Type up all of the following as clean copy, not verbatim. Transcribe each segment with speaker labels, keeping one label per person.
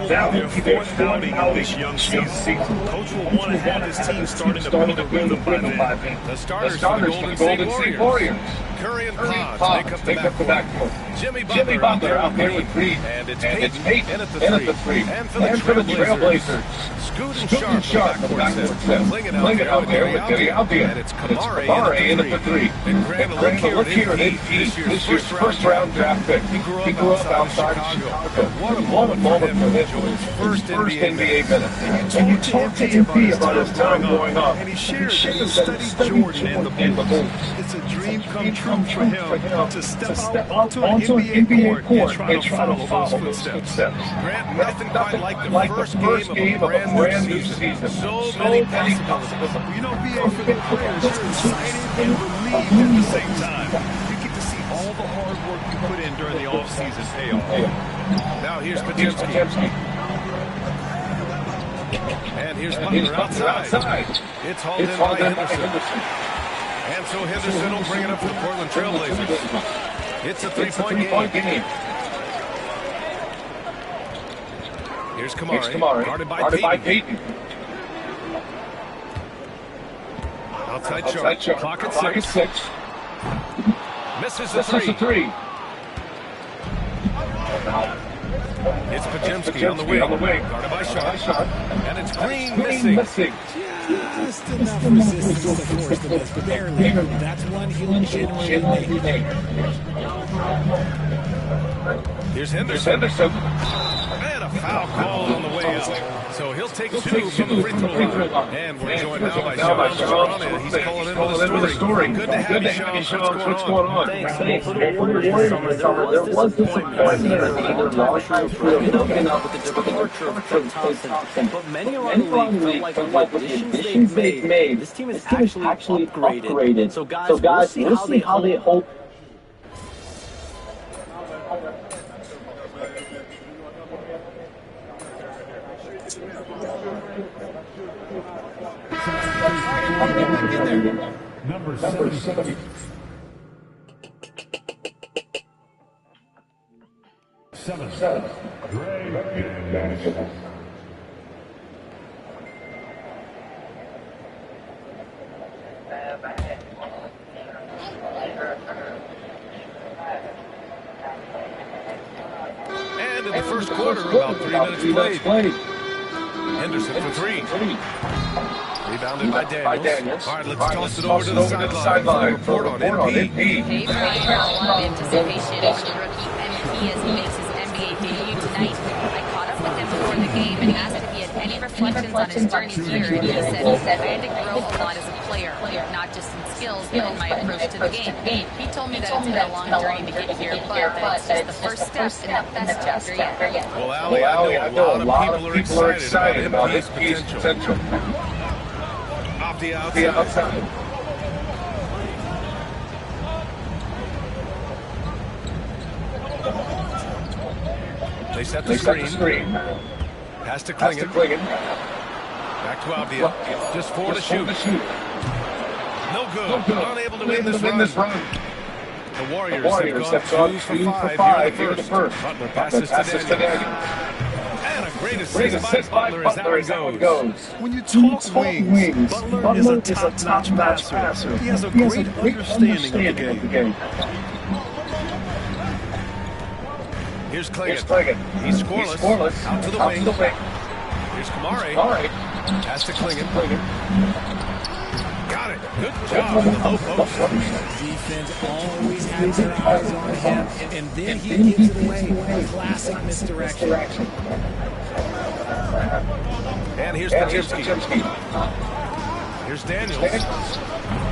Speaker 1: Now their fourth outing this young season. Coach will want to have his team starting to build a rhythm by then.
Speaker 2: The starters for the Golden State Warriors. Curry and Pods make up the backcourt. Jimmy Butler out there with three. And it's Peyton in at the three. And for the Trailblazers. Scoot and Sharp for the backcourt set. Playing it out there with Gary Albion. And it's Kamare in at the three. And Grant, look here at 18. This year's first-round draft pick. He grew up outside Chicago. What a moment for him to enjoy his first NBA minutes. And you talk to MP about his time growing up.
Speaker 1: And he shared that he studied Jordan and the Bulls. It's a dream come true for him to step out onto an NBA court and try to follow those footsteps.
Speaker 2: Grant, nothing quite like the first game of a brand new season. So many possibilities.
Speaker 1: You know, being for the players, you're excited and relieved at the same time. You get to see all the hard work you put in during the offseason pay off.
Speaker 2: Now here's Podziemski. And here's Butler outside. It's hauled in by Henderson. And so Henderson will bring it up for the Portland Trailblazers. It's a three-point game. Here's Kamare. Guarded by Peyton. Outside Sharp. Clock at 6. Misses the three. It's Podziemski on the wing. Guarded by Sharp. And it's Green missing.
Speaker 3: Just enough resistance to force the miss, but barely. That's one he'll generally make.
Speaker 2: Here's Henderson. And a foul call on the way out. So he'll take two from the free throw line. And we're joined now by Sean. He's calling into the story. Good to have you, Sean. What's going on?
Speaker 4: Thanks. For the Warriors there was disappointment in the long-term looking up with the departure of Klay Thompson. But many around the league felt like with the additions they've made, this team is actually upgraded. So guys, we'll see how they hold.
Speaker 5: Number 7. 7.
Speaker 2: And in the first quarter, about 3 minutes played. Henderson for three. Rebounded by Daniels. All right, let's toss it over to the sideline. Report on MP.
Speaker 6: Hey, Brian, a lot of anticipation for the rookie MP as he makes his NBA debut tonight. I caught up with him before the game and asked if he had any reflections on his journey here, and he said, I had to grow a lot as a player, not just in skills, but in my approach to the game. He told me that it's been a long journey to get here, but that it's just the first step in the best chapter yet.
Speaker 2: Well, Allie, I know a lot of people are excited about his potential. Off the outside. They set the screen. Pass to Klingon. Back to Avdia. Just 4 to shoot. No good. Unable to win this run. The Warriors have gone 2 for 5 here in the first. Butler passes to Daniel. And a great assist by Butler as that one goes.
Speaker 1: When you talk wings, Butler is a top-notch passer. He has a great understanding of the game.
Speaker 2: Here's Klingon. He's scoreless. Out to the wing. Here's Kamare. Pass to Klingon. Got it. Good job with the low post.
Speaker 3: Defense always has their eyes on him, and then he gives it away. A classic misdirection.
Speaker 2: And here's Podziemski. Here's Daniels.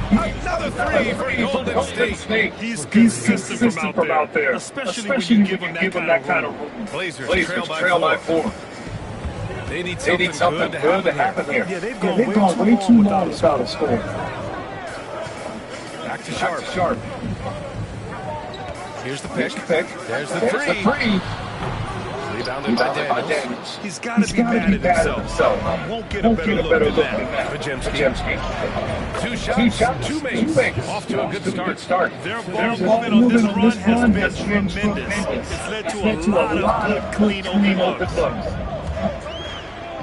Speaker 2: Another three for Golden State.
Speaker 1: He's consistent from out there, especially when you give him that kind of room.
Speaker 2: Blazers trail by 4. They need something good to happen here.
Speaker 1: Yeah, they've gone way too long without a score.
Speaker 2: Back to Sharp. Here's the pick. There's the three. Rebounded by Daniels.
Speaker 1: He's got to be mad at himself. Won't get a better look than that.
Speaker 2: Podziemski. 2 shots, 2 makes. Off to a good start.
Speaker 1: Their ball movement on this run has been tremendous. It's led to a lot of good, clean, open looks.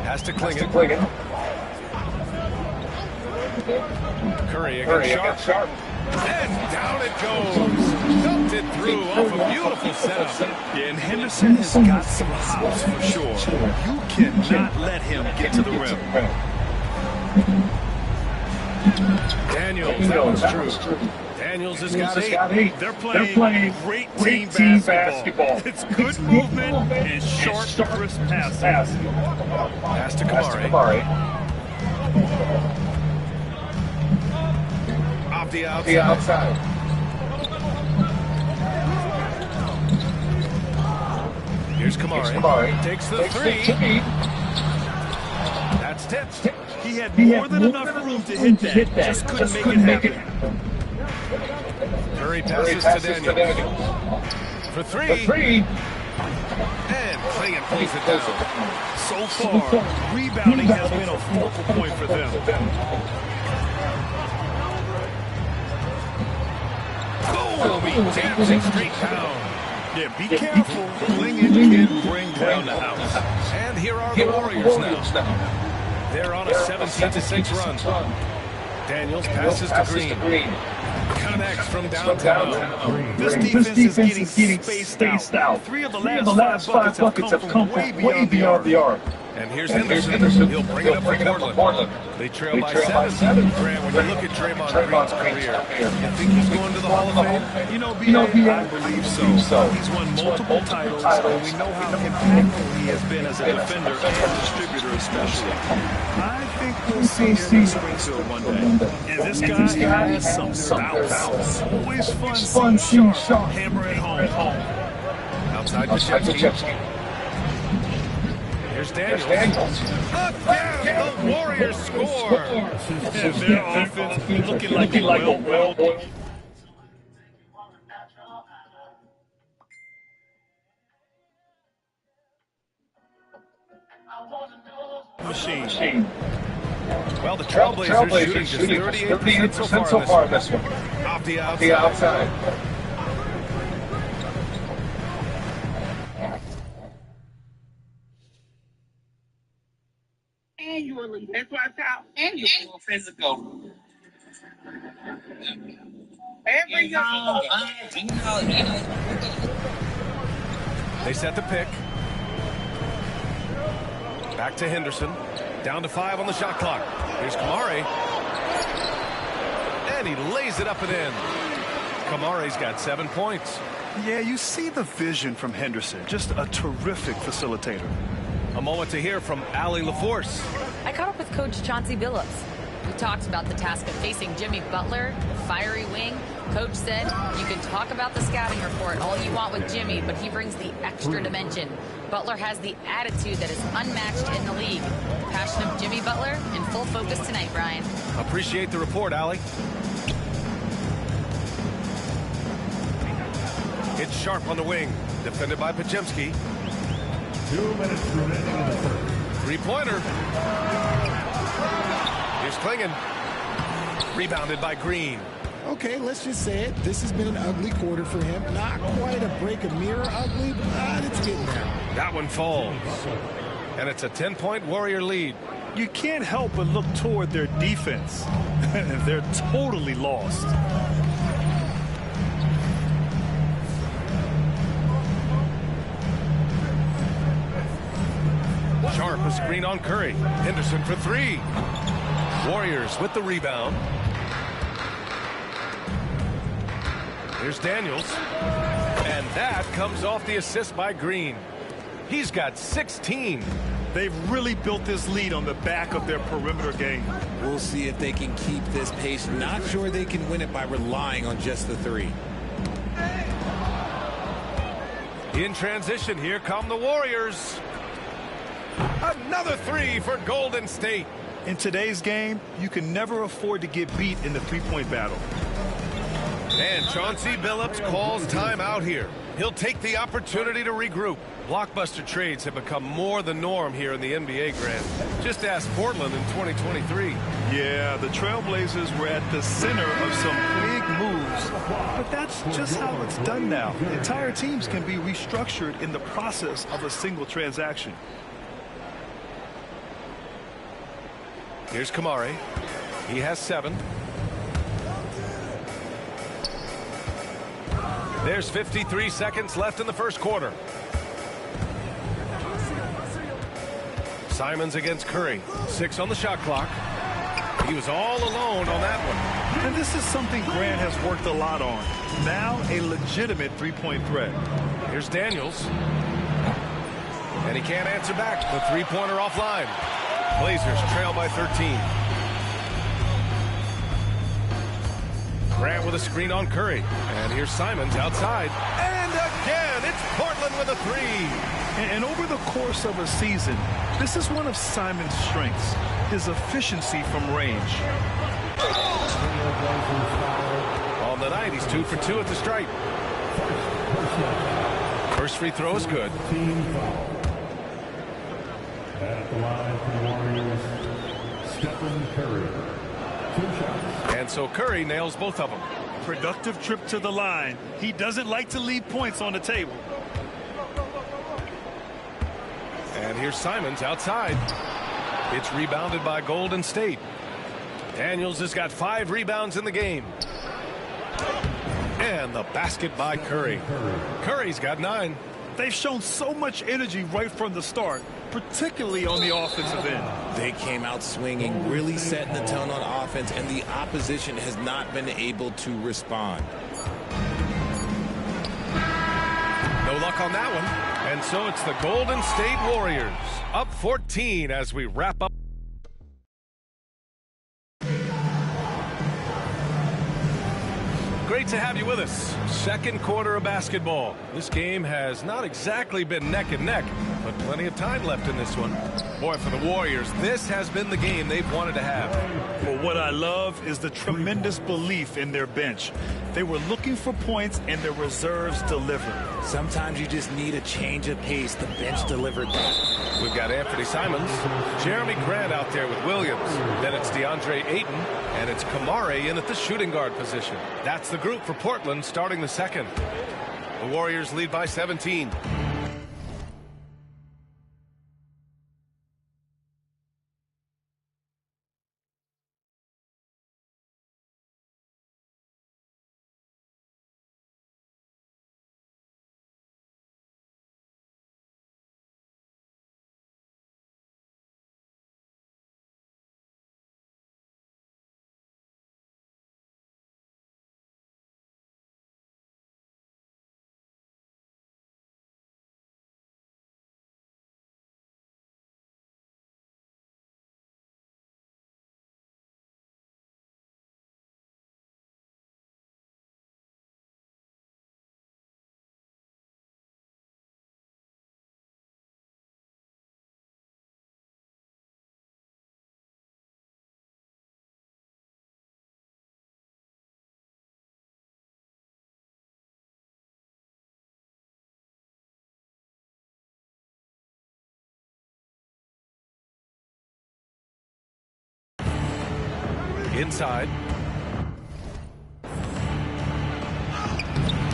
Speaker 2: Has to Klingon. Curry against Sharp. And down it goes. Dumped it through off a beautiful setup.
Speaker 1: Yeah, and Henderson has got some hops for sure. You cannot let him get to the rim.
Speaker 2: Daniels, that one's true. Daniels has got 8.
Speaker 1: They're playing great team basketball. It's good movement and sharp, crisp passing.
Speaker 2: Pass to Kamari. Off the outside. Here's Kamari. Takes the 3. That's tipped.
Speaker 1: He had more than enough room to hit that. Just couldn't make it happen.
Speaker 2: Curry passes to Daniels. For 3. And Klingon pulls it down.
Speaker 1: So far, rebounding has been a focal point for them.
Speaker 2: Boom! He jams it straight down.
Speaker 1: Yeah, be careful. Klingon can bring down the house.
Speaker 2: And here are the Warriors now. They're on a 17-6 run. Daniels passes to Green. Connects from downtown.
Speaker 1: This defense is getting spaced out. 3 of the last 5 buckets have come from way beyond the arc.
Speaker 2: And here's Henderson. He'll bring it up for Portland. They trail by 7. Grant, when you look at Draymond Green's career, you think he's going to the Hall of Fame?
Speaker 1: You know, I believe so. He's won multiple titles, and we know how impactful he has been as a defender and distributor especially. I think we'll see him in Springfield one day. And this guy has some bounce. Always fun seeing Sharp hammer it home.
Speaker 2: Outside to Shevsky. Here's Daniels. The Warriors score.
Speaker 1: And their offense looking like a well-oiled machine.
Speaker 2: Well, the Trailblazers shooting just 38% so far in this one. Off the outside.
Speaker 7: Annually, that's why it's out annual physical. Every year.
Speaker 2: They set the pick. Back to Henderson. Down to 5 on the shot clock. Here's Kamari. And he lays it up and in. Kamari's got 7 points.
Speaker 1: Yeah, you see the vision from Henderson. Just a terrific facilitator.
Speaker 2: A moment to hear from Allie LaForce.
Speaker 6: I caught up with Coach Chauncey Billups. We talked about the task of facing Jimmy Butler, the fiery wing. Coach said, you can talk about the scouting report all you want with Jimmy, but he brings the extra dimension. Butler has the attitude that is unmatched in the league. Passion of Jimmy Butler in full focus tonight, Brian.
Speaker 2: Appreciate the report, Allie. It's Sharp on the wing, defended by Pajemski.
Speaker 5: 2 minutes remaining in the first.
Speaker 2: 3-pointer. Here's Klingon. Rebounded by Green.
Speaker 3: Okay, let's just say it. This has been an ugly quarter for him. Not quite a break a mirror ugly, but it's getting there.
Speaker 2: That one falls. And it's a 10-point Warrior lead.
Speaker 1: You can't help but look toward their defense. They're totally lost.
Speaker 2: Sharp a screen on Curry. Henderson for 3. Warriors with the rebound. Here's Daniels. And that comes off the assist by Green. He's got 16.
Speaker 1: They've really built this lead on the back of their perimeter game.
Speaker 8: We'll see if they can keep this pace. Not sure they can win it by relying on just the 3.
Speaker 2: In transition, here come the Warriors. Another 3 for Golden State.
Speaker 1: In today's game, you can never afford to get beat in the three-point battle.
Speaker 2: And Chauncey Billups calls timeout here. He'll take the opportunity to regroup. Blockbuster trades have become more the norm here in the NBA, Grant. Just ask Portland in 2023.
Speaker 1: Yeah, the Trailblazers were at the center of some big moves. But that's just how it's done now. Entire teams can be restructured in the process of a single transaction.
Speaker 2: Here's Kamari. He has 7. There's 53 seconds left in the first quarter. Simons against Curry. 6 on the shot clock. He was all alone on that one.
Speaker 1: And this is something Grant has worked a lot on. Now a legitimate three-point threat.
Speaker 2: Here's Daniels. And he can't answer back. The three-pointer offline. Blazers trail by 13. Grant with a screen on Curry. And here's Simons outside. And again, it's Portland with a 3.
Speaker 1: And over the course of a season, this is one of Simon's strengths, his efficiency from range.
Speaker 2: On the night, he's 2 for 2 at the stripe. First free throw is good.
Speaker 5: At the line for the Warriors, Stephen Curry. 2 shots.
Speaker 2: And so Curry nails both of them.
Speaker 1: Productive trip to the line. He doesn't like to leave points on the table.
Speaker 2: And here's Simons outside. It's rebounded by Golden State. Daniels has got 5 rebounds in the game. And the basket by Curry. Curry's got 9.
Speaker 1: They've shown so much energy right from the start, particularly on the offensive end.
Speaker 8: They came out swinging, really setting the tone on offense, and the opposition has not been able to respond.
Speaker 2: No luck on that one. And so it's the Golden State Warriors up 14 as we wrap up. Great to have you with us. Second quarter of basketball. This game has not exactly been neck and neck, but plenty of time left in this one. Boy, for the Warriors, this has been the game they've wanted to have.
Speaker 1: Well, what I love is the tremendous belief in their bench. They were looking for points, and their reserves delivered.
Speaker 8: Sometimes you just need a change of pace. The bench delivered that.
Speaker 2: We've got Anthony Simons, Jeremy Grant out there with Williams. Then it's DeAndre Ayton, and it's Kamari in at the shooting guard position. That's the group for Portland starting the second. The Warriors lead by 17. Inside.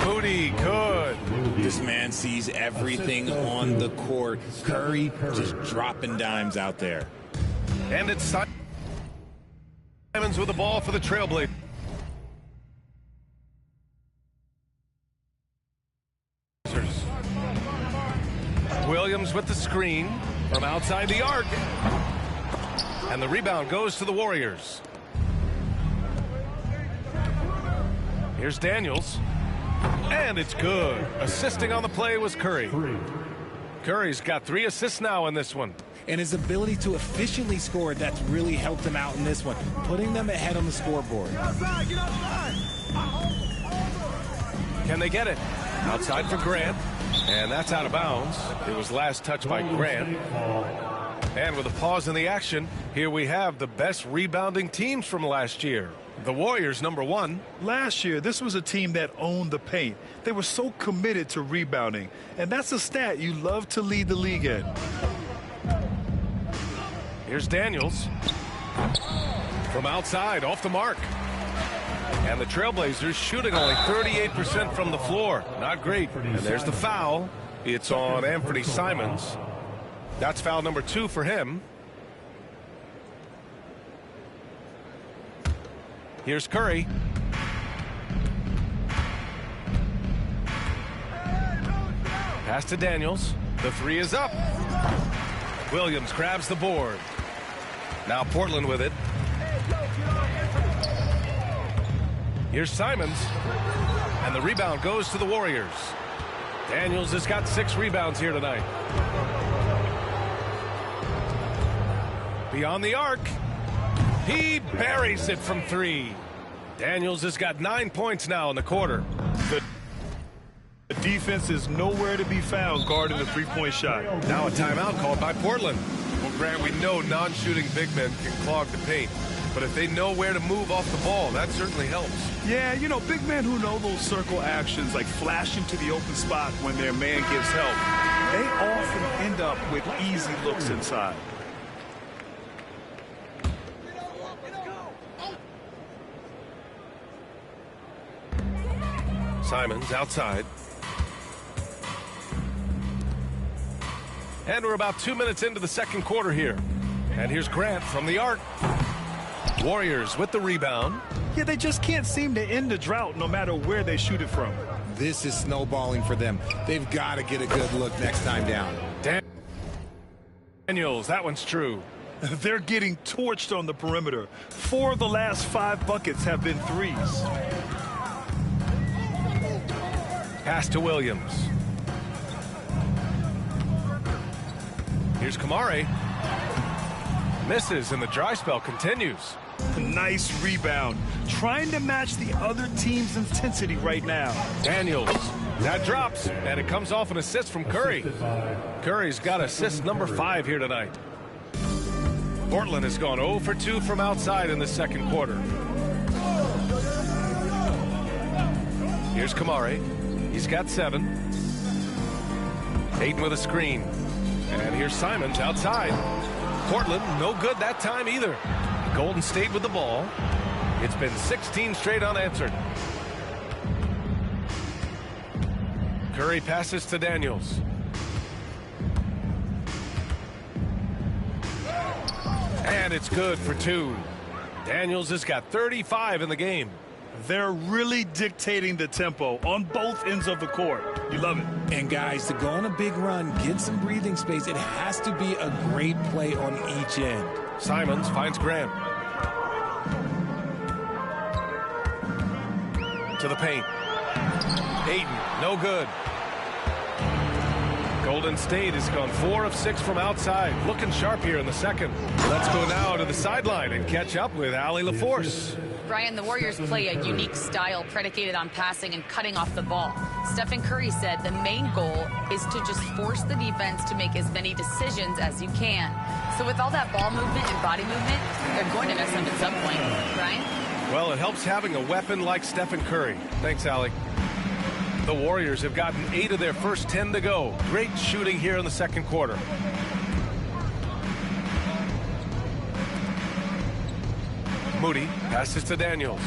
Speaker 2: Moody, good.
Speaker 8: This man sees everything on the court. Curry just dropping dimes out there.
Speaker 2: And it's Simons with the ball for the Trailblazers. Williams with the screen from outside the arc. And the rebound goes to the Warriors. Here's Daniels. And it's good. Assisting on the play was Curry. Curry's got 3 assists now in this one.
Speaker 8: And his ability to efficiently score, that's really helped him out in this one, putting them ahead on the scoreboard.
Speaker 2: Can they get it? Outside for Grant. And that's out of bounds. It was last touched by Grant. And with a pause in the action, here we have the best rebounding teams from last year. The Warriors, number 1.
Speaker 1: Last year, this was a team that owned the paint. They were so committed to rebounding. And that's a stat you love to lead the league in.
Speaker 2: Here's Daniels. From outside, off the mark. And the Trailblazers shooting only 38% from the floor. Not great. And there's the foul. It's on Anthony Simons. That's foul number 2 for him. Here's Curry. Pass to Daniels. The three is up. Williams grabs the board. Now Portland with it. Here's Simons. And the rebound goes to the Warriors. Daniels has got 6 rebounds here tonight. Beyond the arc. He buries it from 3. Daniels has got 9 points now in the quarter.
Speaker 1: The defense is nowhere to be found guarding the three-point shot.
Speaker 2: Now a timeout called by Portland. Well, Grant, we know non-shooting big men can clog the paint. But if they know where to move off the ball, that certainly helps.
Speaker 1: Yeah, you know, big men who know those circle actions, like flashing to the open spot when their man gives help, they often end up with easy looks inside.
Speaker 2: Simons outside. And we're about 2 minutes into the second quarter here. And here's Grant from the arc. Warriors with the rebound.
Speaker 1: Yeah, they just can't seem to end the drought no matter where they shoot it from.
Speaker 8: This is snowballing for them. They've got to get a good look next time down.
Speaker 2: Daniels, that one's true.
Speaker 1: They're getting torched on the perimeter. 4 of the last 5 buckets have been threes.
Speaker 2: Pass to Williams. Here's Kamare. Misses, and the dry spell continues.
Speaker 1: Nice rebound. Trying to match the other team's intensity right now.
Speaker 2: Daniels. That drops, and it comes off an assist from Curry. Curry's got assist number 5 here tonight. Portland has gone 0 for 2 from outside in the second quarter. Here's Kamare. He's got 7. Ayton with a screen. And here's Simons outside. Portland, no good that time either. Golden State with the ball. It's been 16 straight unanswered. Curry passes to Daniels. And it's good for 2. Daniels has got 35 in the game.
Speaker 1: They're really dictating the tempo on both ends of the court. You love it.
Speaker 3: And guys, to go on a big run, get some breathing space, it has to be a great play on each end.
Speaker 2: Simons finds Grant. To the paint. Ayton, no good. Golden State has gone 4 of 6 from outside. Looking sharp here in the second. Let's go now to the sideline and catch up with Allie LaForce.
Speaker 6: Brian, the Warriors play a unique style predicated on passing and cutting off the ball. Stephen Curry said the main goal is to just force the defense to make as many decisions as you can. So with all that ball movement and body movement, they're going to mess up at some point. Brian?
Speaker 2: Well, it helps having a weapon like Stephen Curry. Thanks, Allie. The Warriors have gotten 8 of their first 10 to go. Great shooting here in the second quarter. Moody passes to Daniels.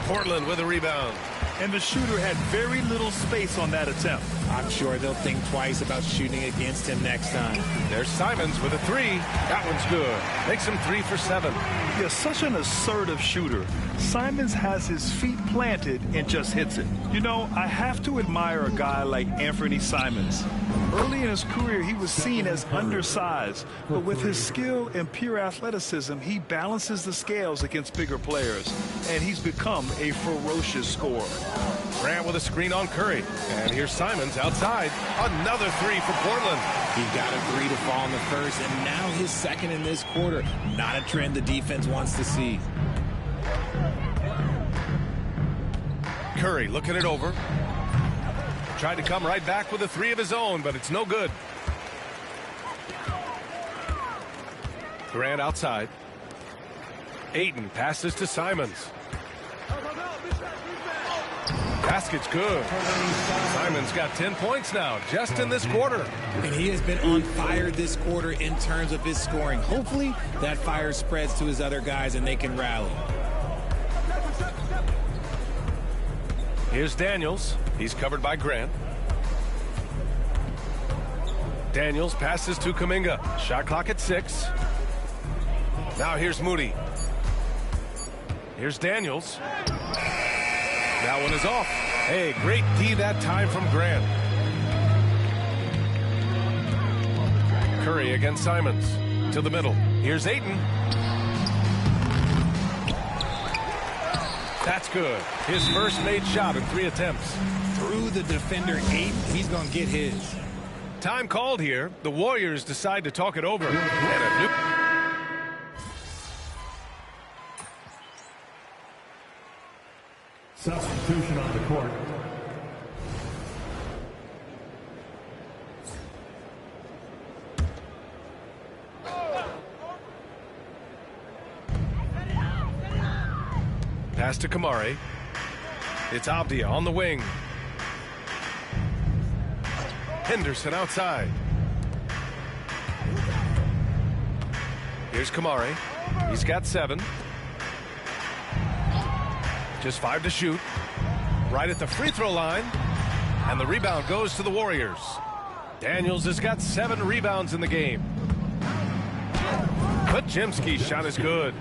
Speaker 2: Portland with a rebound.
Speaker 1: And the shooter had very little space on that attempt.
Speaker 3: I'm sure they'll think twice about shooting against him next time.
Speaker 2: There's Simons with a 3. That one's good. Makes him 3 for 7.
Speaker 1: Yeah, such an assertive shooter. Simons has his feet planted and just hits it. You know, I have to admire a guy like Anthony Simons. Early in his career, he was seen as undersized, but with his skill and pure athleticism, he balances the scales against bigger players, and he's become a ferocious scorer.
Speaker 2: Grant with a screen on Curry, and here's Simons outside. Another 3 for Portland.
Speaker 3: He got a 3 to fall in the first, and now his second in this quarter. Not a trend the defense wants to see.
Speaker 2: Curry looking it over. Tried to come right back with a 3 of his own, but it's no good. Grant outside. Ayton passes to Simons. Basket's good. Simons got 10 points now, just in this quarter.
Speaker 3: And he has been on fire this quarter in terms of his scoring. Hopefully, that fire spreads to his other guys and they can rally.
Speaker 2: Here's Daniels. He's covered by Grant. Daniels passes to Kuminga. Shot clock at 6. Now here's Moody. Here's Daniels. That one is off. Hey, great D that time from Grant. Curry against Simons. To the middle. Here's Ayton. That's good. His first made shot in 3 attempts.
Speaker 8: Through the defender 8, he's going to get his.
Speaker 2: Time called here. The Warriors decide to talk it over. And a new...
Speaker 5: Substitution on the court.
Speaker 2: Pass to Kamari. It's Abdia on the wing. Henderson outside. Here's Kamari. He's got 7. Just 5 to shoot. Right at the free throw line. And the rebound goes to the Warriors. Daniels has got 7 rebounds in the game. Pajemski's shot is good.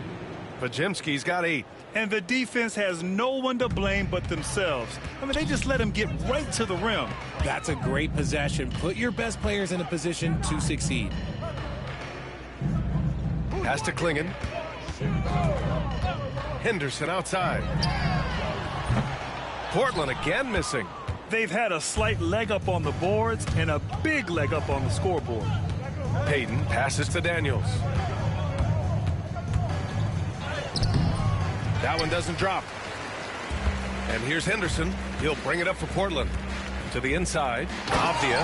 Speaker 2: Pajemski's got 8.
Speaker 1: And the defense has no one to blame but themselves. I mean, they just let him get right to the rim.
Speaker 8: That's a great possession. Put your best players in a position to succeed.
Speaker 2: Pass to Klingon. Henderson outside. Portland again missing.
Speaker 1: They've had a slight leg up on the boards and a big leg up on the scoreboard.
Speaker 2: Payton passes to Daniels. That one doesn't drop. And here's Henderson. He'll bring it up for Portland. To the inside. Abdia.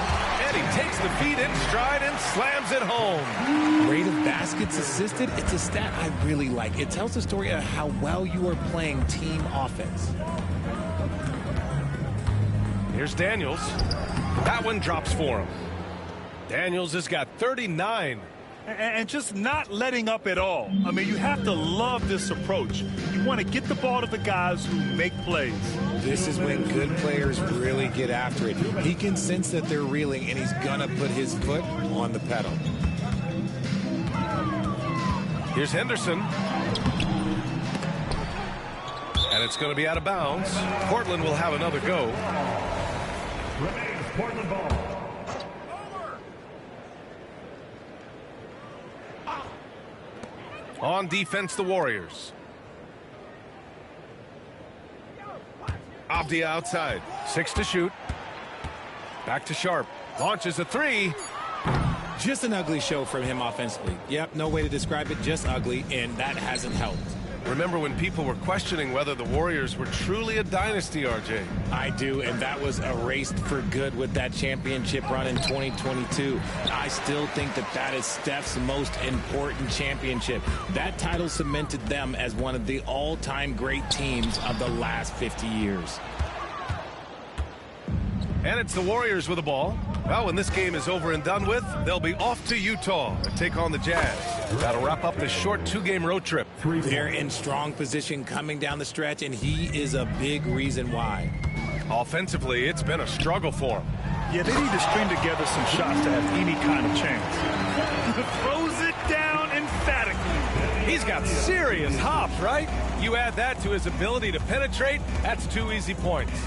Speaker 2: And he takes the feed in stride and slams it home.
Speaker 8: Rate of baskets assisted, it's a stat I really like. It tells the story of how well you are playing team offense.
Speaker 2: Here's Daniels. That one drops for him. Daniels has got 39.
Speaker 1: And just not letting up at all. I mean, you have to love this approach. You want to get the ball to the guys who make plays.
Speaker 8: This is when good players really get after it. He can sense that they're reeling, and he's going to put his foot on the pedal.
Speaker 2: Here's Henderson. And it's going to be out of bounds. Portland will have another go.
Speaker 5: Remains Portland ball.
Speaker 2: On defense, the Warriors. Abdia outside. 6 to shoot. Back to Sharp. Launches a 3.
Speaker 8: Just an ugly show from him offensively. Yep, no way to describe it, just ugly, and that hasn't helped.
Speaker 2: Remember when people were questioning whether the Warriors were truly a dynasty, RJ?
Speaker 8: I do, and that was erased for good with that championship run in 2022. I still think that that is Steph's most important championship. That title cemented them as one of the all-time great teams of the last 50 years.
Speaker 2: And it's the Warriors with the ball. Well, when this game is over and done with, they'll be off to Utah and take on the Jazz. That'll wrap up this short 2-game road trip.
Speaker 8: They're in strong position coming down the stretch, and he is a big reason why.
Speaker 2: Offensively, it's been a struggle for him.
Speaker 1: Yeah, they need to string together some shots to have any kind of chance. Throws it down emphatically.
Speaker 2: He's got serious hops, right? You add that to his ability to penetrate, that's 2 easy points.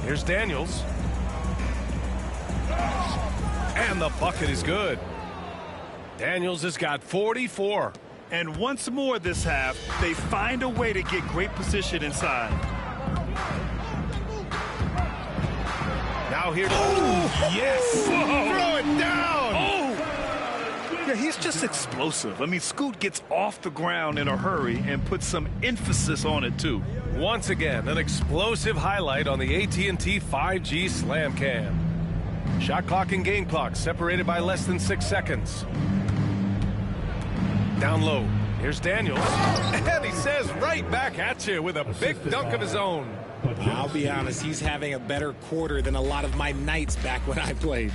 Speaker 2: Here's Daniels. And the bucket is good. Daniels has got 44.
Speaker 1: And once more this half, they find a way to get great position inside.
Speaker 2: Now here. Oh, yes.
Speaker 1: Whoa.
Speaker 2: Throw it down.
Speaker 1: Oh. Yeah, he's just explosive. I mean, Scoot gets off the ground in a hurry and puts some emphasis on it, too.
Speaker 2: Once again, an explosive highlight on the AT&T 5G Slam Cam. Shot clock and game clock separated by less than 6 seconds. Down low. Here's Daniels. And he says right back at you with a big dunk of his own.
Speaker 8: I'll be honest, he's having a better quarter than a lot of my nights back when I played.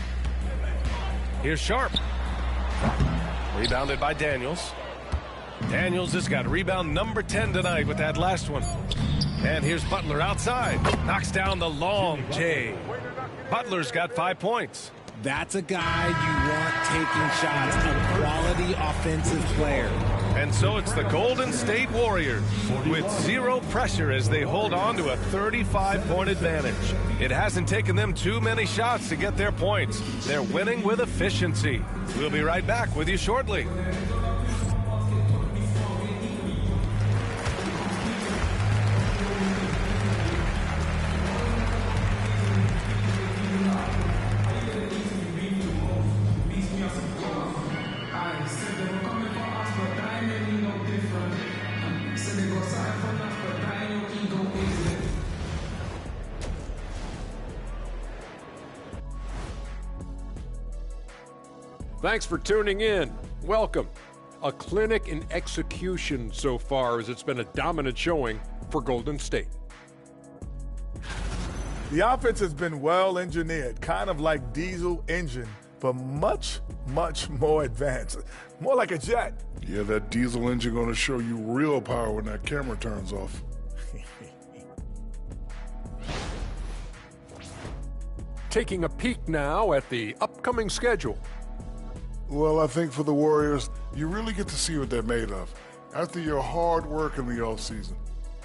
Speaker 2: Here's Sharp. Rebounded by Daniels. Daniels has got rebound number 10 tonight with that last one. And here's Butler outside. Knocks down the long J. Butler's got 5 points.
Speaker 8: That's a guy you want taking shots, a quality offensive player.
Speaker 2: And so it's the Golden State Warriors with zero pressure as they hold on to a 35-point advantage. It hasn't taken them too many shots to get their points. They're winning with efficiency. We'll be right back with you shortly.
Speaker 9: Thanks for tuning in. Welcome. A clinic in execution so far, as it's been a dominant showing for Golden State.
Speaker 10: The offense has been well engineered, kind of like diesel engine, but much, much more advanced. More like a jet.
Speaker 11: Yeah, that diesel engine gonna show you real power when that camera turns off.
Speaker 9: Taking a peek now at the upcoming schedule.
Speaker 11: Well, I think for the Warriors, you really get to see what they're made of after your hard work in the offseason.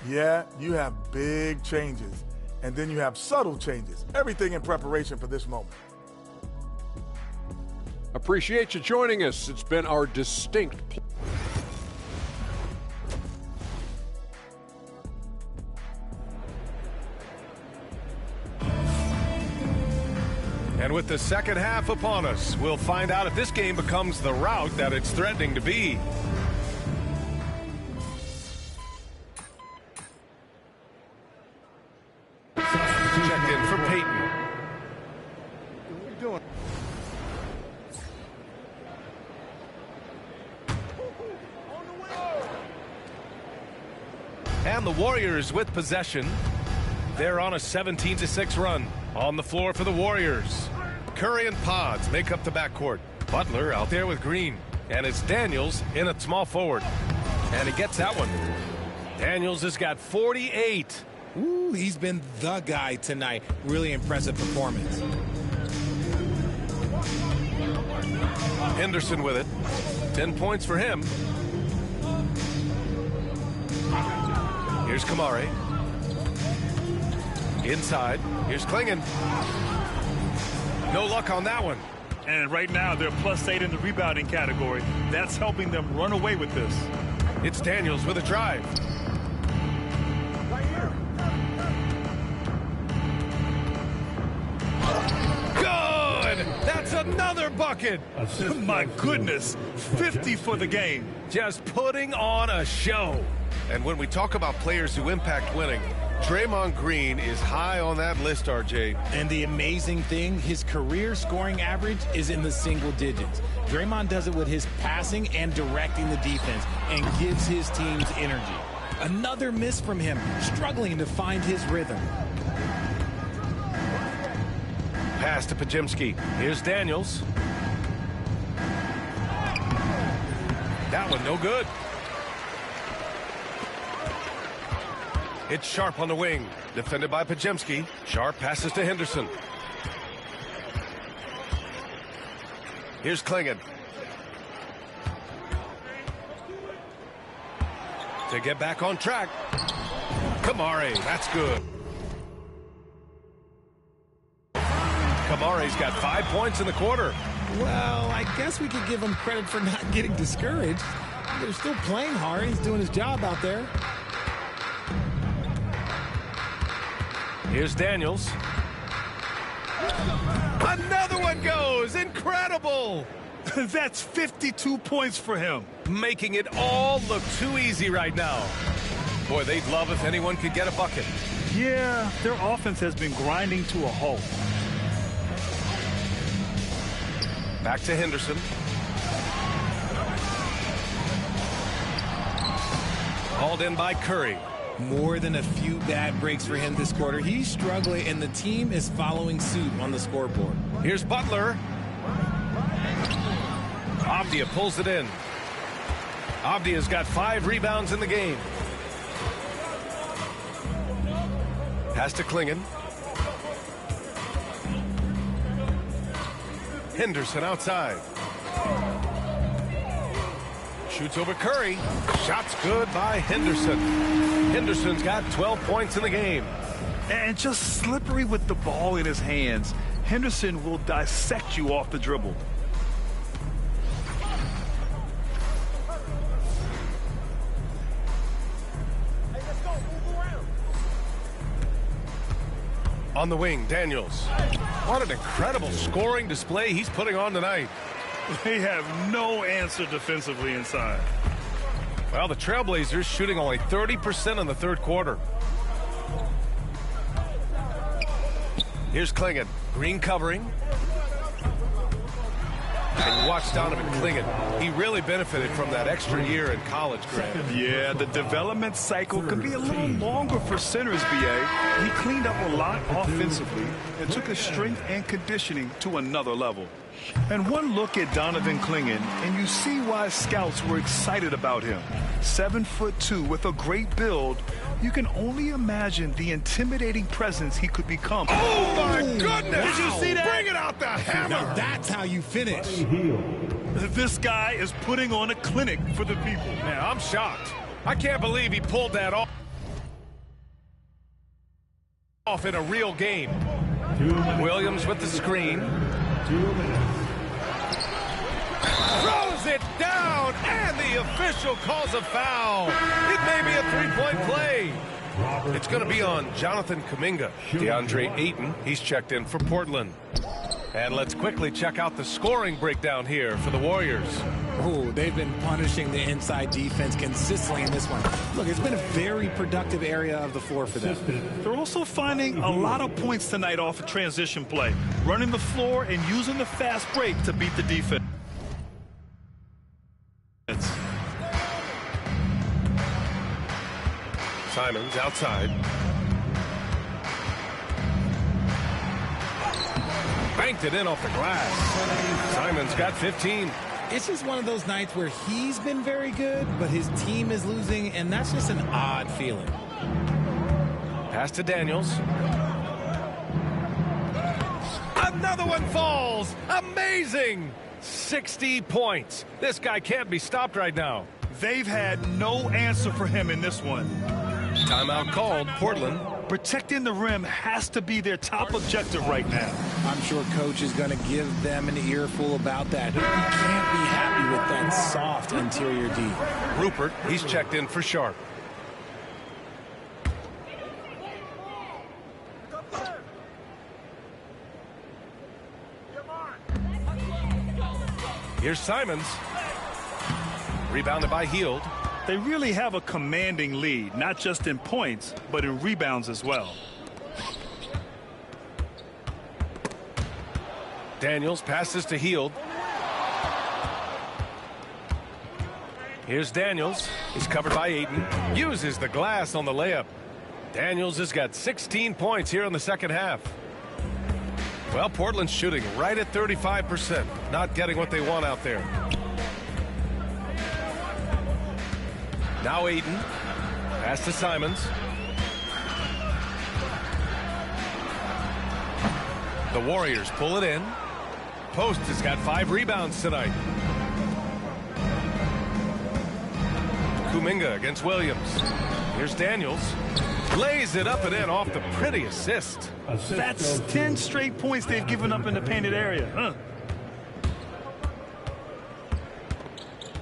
Speaker 10: Yeah, you have big changes, and then you have subtle changes. Everything in preparation for this moment.
Speaker 9: Appreciate you joining us. It's been our distinct pleasure.
Speaker 2: And with the second half upon us, we'll find out if this game becomes the rout that it's threatening to be. Check in for Peyton.
Speaker 11: What are you doing?
Speaker 2: And the Warriors with possession. They're on a 17-6 run. On the floor for the Warriors. Curry and Pods make up the backcourt. Butler out there with Green. And it's Daniels in at small forward. And he gets that one. Daniels has got 48.
Speaker 8: Ooh, he's been the guy tonight. Really impressive performance.
Speaker 2: Henderson with it. 10 points for him. Here's Kamari. Inside. Here's Klingon. No luck on that one.
Speaker 1: And right now, they're +8 in the rebounding category. That's helping them run away with this.
Speaker 2: It's Daniels with a drive. Good! That's another bucket!
Speaker 1: My goodness, 50 for the game.
Speaker 2: Just putting on a show. And when we talk about players who impact winning, Draymond Green is high on that list, RJ.
Speaker 8: And the amazing thing, his career scoring average is in the single digits. Draymond does it with his passing and directing the defense and gives his teams energy. Another miss from him, struggling to find his rhythm.
Speaker 2: Pass to Pajemski. Here's Daniels. That one no good. It's Sharp on the wing. Defended by Pajemski. Sharp passes to Henderson. Here's Klingon. To get back on track. Kamari, that's good. Kamari's got 5 points in the quarter.
Speaker 8: Well, I guess we could give him credit for not getting discouraged. They're still playing hard. He's doing his job out there.
Speaker 2: Here's Daniels. Another one goes. Incredible.
Speaker 1: That's 52 points for him.
Speaker 2: Making it all look too easy right now. Boy, they'd love if anyone could get a bucket.
Speaker 1: Yeah, their offense has been grinding to a halt.
Speaker 2: Back to Henderson. Hauled in by Curry.
Speaker 8: More than a few bad breaks for him this quarter. He's struggling, and the team is following suit on the scoreboard.
Speaker 2: Here's Butler. Avdia pulls it in. Avdia's got 5 rebounds in the game. Pass to Klingon. Henderson outside. Shoots over Curry. Shot's good by Henderson. Henderson's got 12 points in the game.
Speaker 1: And just slippery with the ball in his hands. Henderson will dissect you off the dribble.
Speaker 2: On the wing, Daniels. What an incredible scoring display he's putting on tonight.
Speaker 1: They have no answer defensively inside.
Speaker 2: Well, the Trailblazers shooting only 30% in the third quarter. Here's Klingon. Green covering. And watch Donovan Klingon. He really benefited from that extra year in college, Grant.
Speaker 1: Yeah, the development cycle can be a little longer for centers, B.A. He cleaned up a lot offensively and took his strength and conditioning to another level. And one look at Donovan Klingon, and you see why scouts were excited about him. 7'2" with a great build. You can only imagine the intimidating presence he could become.
Speaker 2: Oh, my goodness!
Speaker 1: Did you see that?
Speaker 2: Bring it out the hammer!
Speaker 8: Now that's how you finish.
Speaker 1: This guy is putting on a clinic for the people.
Speaker 2: Man, I'm shocked. I can't believe he pulled that off in a real game. Williams with the screen.
Speaker 5: 2 minutes.
Speaker 2: Throws it down, and the official calls a foul. It may be a three-point play. It's going to be on Jonathan Kuminga. DeAndre Ayton, he's checked in for Portland. And let's quickly check out the scoring breakdown here for the Warriors.
Speaker 8: Oh, they've been punishing the inside defense consistently in this one. Look, it's been a very productive area of the floor for them.
Speaker 1: They're also finding a lot of points tonight off of transition play, running the floor and using the fast break to beat the defense.
Speaker 2: Simons outside. Banked it in off the glass. Simons got 15.
Speaker 8: It's just one of those nights where he's been very good, but his team is losing, and that's just an odd feeling.
Speaker 2: Pass to Daniels. Another one falls. Amazing. 60 points. This guy can't be stopped right now.
Speaker 1: They've had no answer for him in this one.
Speaker 2: Timeout called. Portland.
Speaker 1: Protecting the rim has to be their top objective right now.
Speaker 8: I'm sure coach is going to give them an earful about that. He can't be happy with that soft interior D.
Speaker 2: Rupert, he's checked in for Sharp. Here's Simons. Rebounded by Hield.
Speaker 1: They really have a commanding lead, not just in points, but in rebounds as well.
Speaker 2: Daniels passes to Hield. Here's Daniels. He's covered by Ayton. Uses the glass on the layup. Daniels has got 16 points here in the second half. Well, Portland's shooting right at 35%. Not getting what they want out there. Now Ayton. Pass to Simons. The Warriors pull it in. Post has got 5 rebounds tonight. Kuminga against Williams. Here's Daniels. Lays it up and in off the pretty assist.
Speaker 1: That's 10 straight points they've given up in the painted area. Huh?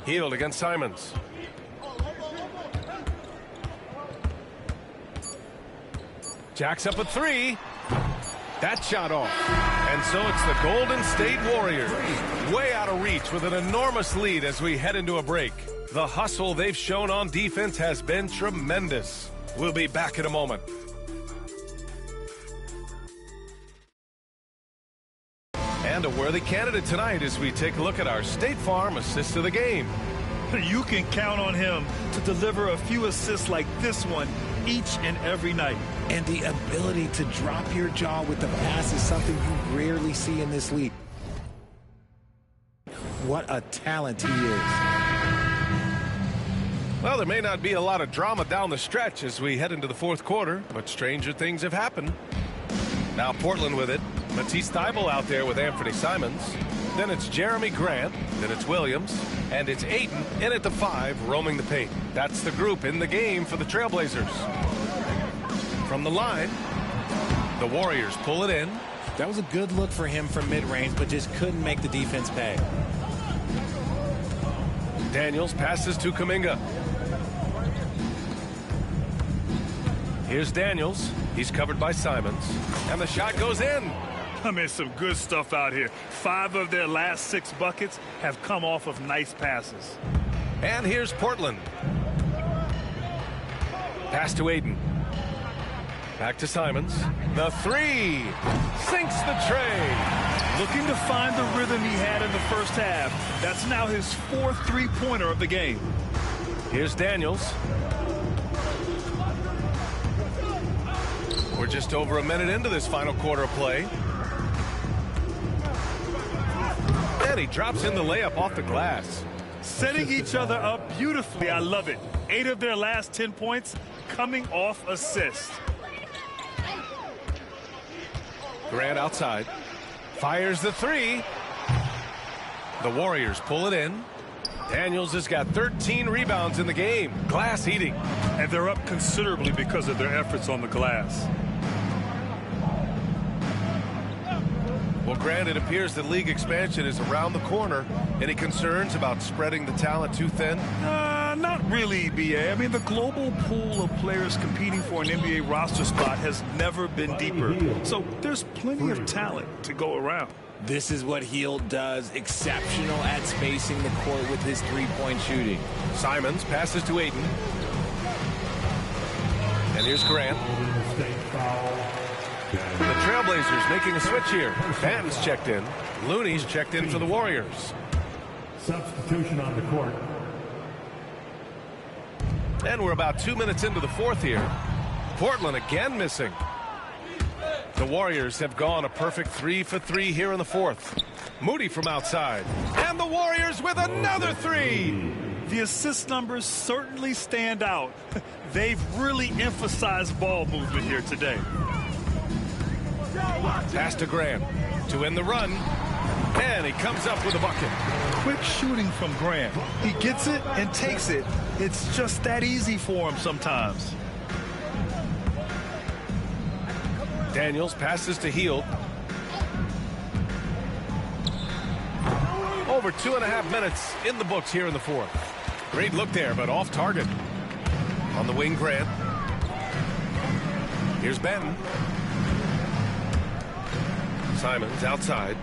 Speaker 2: Hield against Simons. Jacks up a 3. That shot off. And so it's the Golden State Warriors. Way out of reach with an enormous lead as we head into a break. The hustle they've shown on defense has been tremendous. We'll be back in a moment. And a worthy candidate tonight as we take a look at our State Farm assist of the game.
Speaker 1: You can count on him to deliver a few assists like this one each and every night.
Speaker 8: And the ability to drop your jaw with the pass is something you rarely see in this league. What a talent he is.
Speaker 2: Well, there may not be a lot of drama down the stretch as we head into the fourth quarter, but stranger things have happened. Now Portland with it. Matisse Thybulle out there with Anthony Simons. Then it's Jeremy Grant. Then it's Williams. And it's Ayton in at the 5, roaming the paint. That's the group in the game for the Trailblazers. From the line, the Warriors pull it in.
Speaker 8: That was a good look for him from mid-range, but just couldn't make the defense pay.
Speaker 2: Daniels passes to Kuminga. Here's Daniels. He's covered by Simons. And the shot goes in.
Speaker 1: I mean, some good stuff out here. 5 of their last 6 buckets have come off of nice passes.
Speaker 2: And here's Portland. Pass to Ayton. Back to Simons. The 3. Sinks the tray.
Speaker 1: Looking to find the rhythm he had in the first half. That's now his 4th three-pointer of the game.
Speaker 2: Here's Daniels. We're just over a minute into this final quarter of play. And he drops in the layup off the glass.
Speaker 1: Setting each other up beautifully. I love it. 8 of their last 10 points coming off assists.
Speaker 2: Grant outside. Fires the 3. The Warriors pull it in. Daniels has got 13 rebounds in the game. Glass eating.
Speaker 1: And they're up considerably because of their efforts on the glass.
Speaker 2: Well, Grant, it appears that league expansion is around the corner. Any concerns about spreading the talent too thin?
Speaker 1: Not really, B.A. I mean, the global pool of players competing for an NBA roster spot has never been deeper. So there's plenty of talent to go around.
Speaker 8: This is what Hield does. Exceptional at spacing the court with his three-point shooting.
Speaker 2: Simons passes to Ayton. And here's Grant. The Trailblazers making a switch here. Banton's checked in. Looney's checked in for the Warriors.
Speaker 5: Substitution on the court.
Speaker 2: And we're about 2 minutes into the 4th here. Portland again missing. The Warriors have gone a perfect 3 for 3 here in the 4th. Moody from outside. And the Warriors with another 3.
Speaker 1: The assist numbers certainly stand out. They've really emphasized ball movement here today.
Speaker 2: Pass to Grant to end the run. And he comes up with a bucket.
Speaker 1: Quick shooting from Grant. He gets it and takes it. It's just that easy for him sometimes.
Speaker 2: Daniels passes to Hield. Over 2.5 minutes in the books here in the 4th. Great look there, but off target. On the wing, Grant. Here's Benton. Simons outside.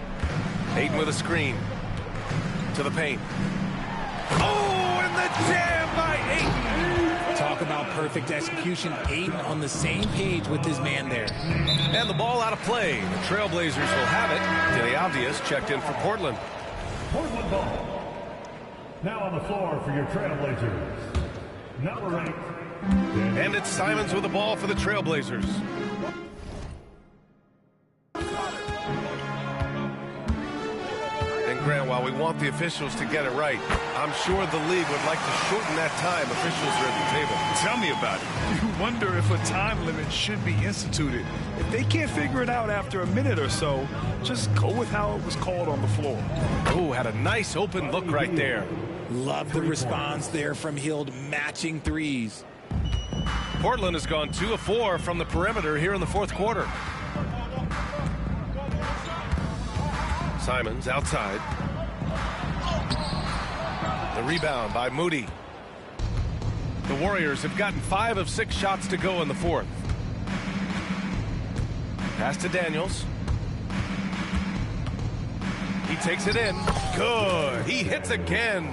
Speaker 2: Ayton with a screen. To the paint. Oh, and the jam by Ayton.
Speaker 8: Talk about perfect execution. Ayton on the same page with his man there.
Speaker 2: And the ball out of play. The Trailblazers will have it. Denny Avdius checked in for Portland.
Speaker 5: Portland ball. Now on the floor for your Trailblazers. Number 8.
Speaker 2: And it's Simons with the ball for the Trailblazers. And Grant, while we want the officials to get it right, I'm sure the league would like to shorten that time officials are at the table.
Speaker 1: Tell me about it. You wonder if a time limit should be instituted. If they can't figure it out after a minute or so, just go with how it was called on the floor.
Speaker 2: Oh, had a nice open look right there.
Speaker 8: Love the response there from Hield, matching threes.
Speaker 2: Portland has gone 2 of 4 from the perimeter here in the 4th quarter. Simons outside. The rebound by Moody. The Warriors have gotten 5 of 6 shots to go in the 4th. Pass to Daniels. He takes it in. Good. He hits again.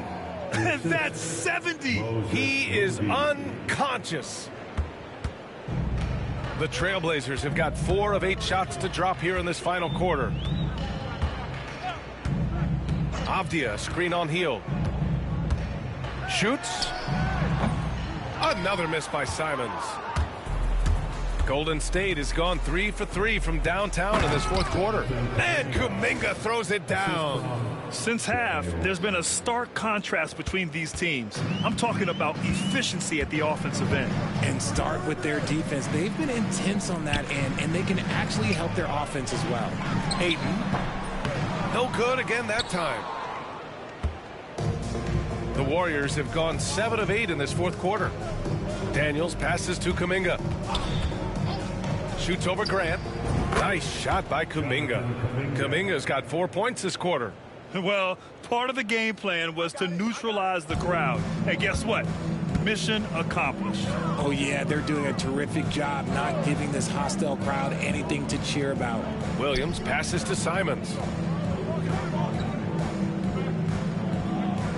Speaker 1: And that's 70.
Speaker 2: He is unconscious. The Trailblazers have got 4 of 8 shots to drop here in this final quarter. Avdia, screen on Hield. Shoots. Another miss by Simons. Golden State has gone 3 for 3 from downtown in this 4th quarter. And Kuminga throws it down.
Speaker 1: Since half, there's been a stark contrast between these teams. I'm talking about efficiency at the offensive end.
Speaker 8: And start with their defense. They've been intense on that end, and they can actually help their offense as well.
Speaker 2: Ayton. No good again that time. The Warriors have gone 7 of 8 in this fourth quarter. Daniels passes to Kuminga. Shoots over Grant. Nice shot by Kuminga. Kuminga's got 4 points this quarter.
Speaker 1: Well, part of the game plan was to neutralize the crowd. And guess what? Mission accomplished.
Speaker 8: Oh, yeah, they're doing a terrific job not giving this hostile crowd anything to cheer about.
Speaker 2: Williams passes to Simons.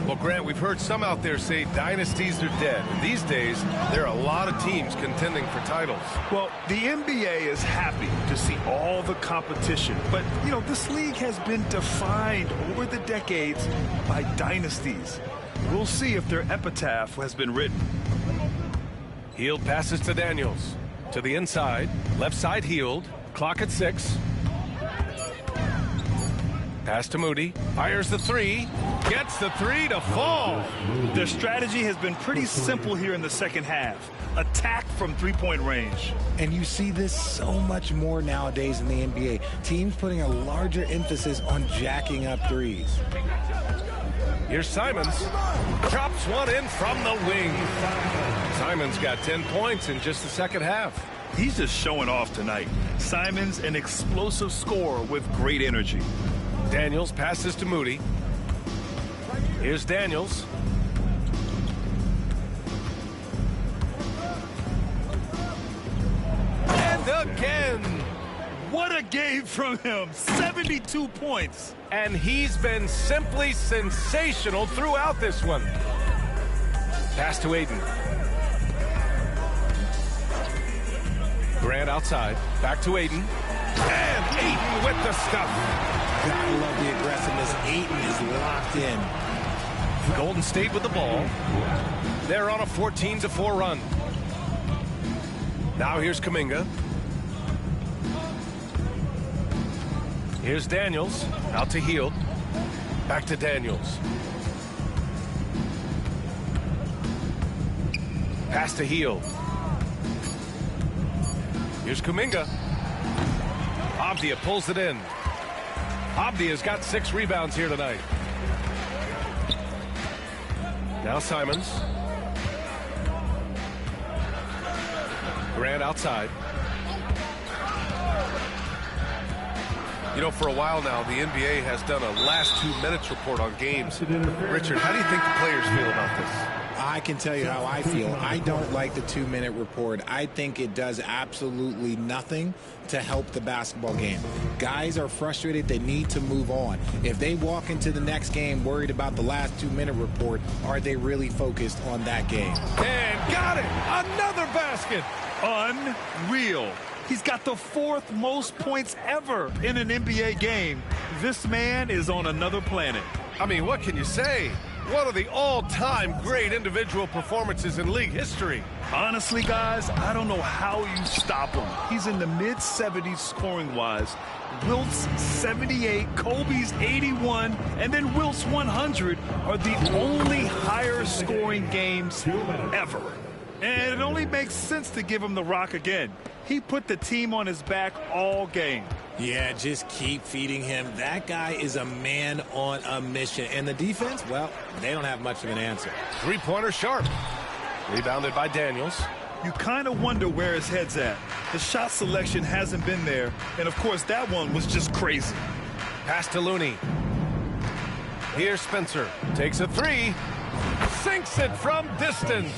Speaker 2: Well, Grant, we've heard some out there say dynasties are dead. These days, there are a lot of teams contending for titles.
Speaker 1: Well, the NBA is happy to see all the competition. But, you know, this league has been defined over the decades by dynasties. We'll see if their epitaph has been written.
Speaker 2: Hield passes to Daniels. To the inside. Left side Hield. Clock at 6. Pass to Moody. Fires the 3. Gets the 3 to fall.
Speaker 1: Their strategy has been pretty simple here in the second half. Attack from three-point range.
Speaker 8: And you see this so much more nowadays in the NBA. Teams putting a larger emphasis on jacking up threes.
Speaker 2: Here's Simons. Chops one in from the wing. Simons got 10 points in just the second half.
Speaker 1: He's just showing off tonight. Simons, an explosive scorer with great energy.
Speaker 2: Daniels passes to Moody. Here's Daniels. And again.
Speaker 1: What a game from him. 72 points.
Speaker 2: And he's been simply sensational throughout this one. Pass to Aiden. Grant outside. Back to Aiden. And Aiden with the stuff.
Speaker 8: Gotta love the aggressiveness. Aiden is locked in.
Speaker 2: Golden State with the ball. They're on a 14-4 run. Now here's Kuminga. Here's Daniels. Out to Hield. Back to Daniels. Pass to Hield. Here's Kuminga. Avdia pulls it in. Avdia's got 6 rebounds here tonight. Now Simons. Grant outside. You know, for a while now, the NBA has done a last 2 minutes report on games. Richard, how do you think the players feel about this?
Speaker 8: I can tell you how I feel. I don't like the 2-minute report. I think it does absolutely nothing to help the basketball game. Guys are frustrated. They need to move on. If they walk into the next game worried about the last 2-minute report, are they really focused on that game?
Speaker 2: And got it! Another basket!
Speaker 1: Unreal. He's got the 4th most points ever in an NBA game. This man is on another planet.
Speaker 2: I mean, what can you say? One of the all-time great individual performances in league history.
Speaker 1: Honestly, guys, I don't know how you stop him. He's in the mid-70s scoring-wise. Wilt's 78, Kobe's 81, and then Wilt's 100 are the only higher-scoring games ever. And it only makes sense to give him the rock again. He put the team on his back all game.
Speaker 8: Yeah, just keep feeding him. That guy is a man on a mission. And the defense, well, they don't have much of an answer.
Speaker 2: Three-pointer sharp. Rebounded by Daniels.
Speaker 1: You kind of wonder where his head's at. The shot selection hasn't been there. And, of course, that one was just crazy.
Speaker 2: Pass to Looney. Here's Spencer. Takes a 3. Sinks it from distance.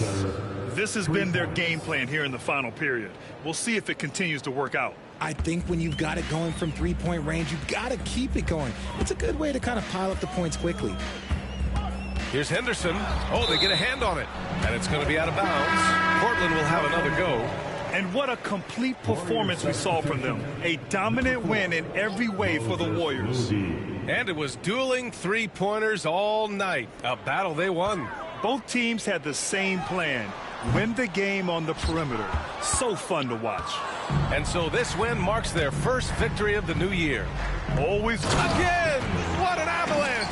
Speaker 1: This has been their game plan here in the final period. We'll see if it continues to work out.
Speaker 8: I think when you've got it going from three-point range, you've got to keep it going. It's a good way to kind of pile up the points quickly.
Speaker 2: Here's Henderson. Oh, they get a hand on it. And it's going to be out of bounds. Portland will have another go.
Speaker 1: And what a complete performance we saw from them. A dominant win in every way for the Warriors.
Speaker 2: And it was dueling three-pointers all night. A battle they won.
Speaker 1: Both teams had the same plan. Win the game on the perimeter. So fun to watch.
Speaker 2: And so this win marks their first victory of the new year.
Speaker 1: Always.
Speaker 2: Again! What an avalanche!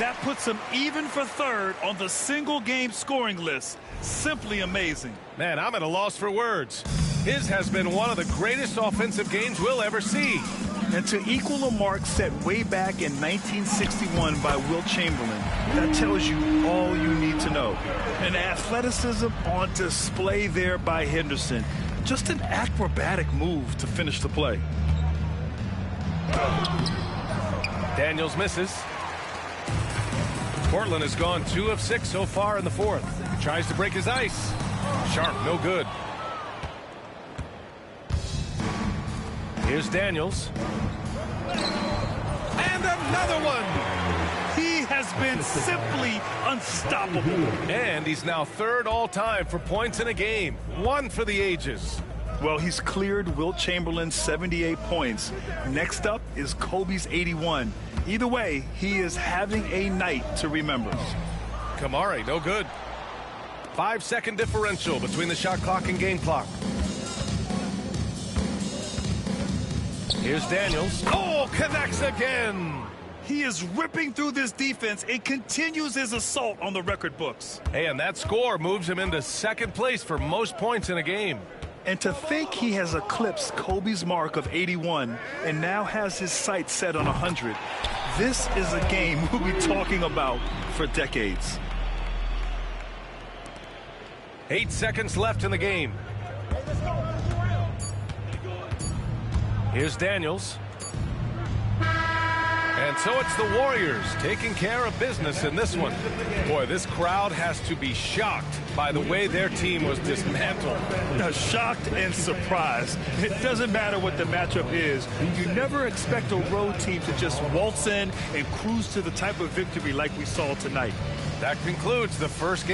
Speaker 1: That puts them even for third on the single-game scoring list. Simply amazing.
Speaker 2: Man, I'm at a loss for words. His has been one of the greatest offensive games we'll ever see.
Speaker 1: And to equal a mark set way back in 1961 by Wilt Chamberlain, that tells you all you need to know. And athleticism on display there by Henderson. Just an acrobatic move to finish the play.
Speaker 2: Daniels misses. Portland has gone 2 of 6 so far in the fourth. Tries to break his ice. Sharp, no good. Here's Daniels.
Speaker 1: And another one! He has been simply unstoppable.
Speaker 2: And he's now third all-time for points in a game. 1 for the ages.
Speaker 1: Well, he's cleared Wilt Chamberlain's 78 points. Next up is Kobe's 81. Either way, he is having a night to remember.
Speaker 2: Kamari, no good. 5-second differential between the shot clock and game clock. Here's Daniels. Oh, connects again.
Speaker 1: He is ripping through this defense and continues his assault on the record books.
Speaker 2: Hey, and that score moves him into second place for most points in a game.
Speaker 1: And to think he has eclipsed Kobe's mark of 81 and now has his sights set on 100. This is a game we'll be talking about for decades.
Speaker 2: 8 seconds left in the game. Here's Daniels. And so it's the Warriors taking care of business in this one. Boy, this crowd has to be shocked by the way their team was dismantled.
Speaker 1: Shocked and surprised. It doesn't matter what the matchup is. You never expect a road team to just waltz in and cruise to the type of victory like we saw tonight.
Speaker 2: That concludes the first game.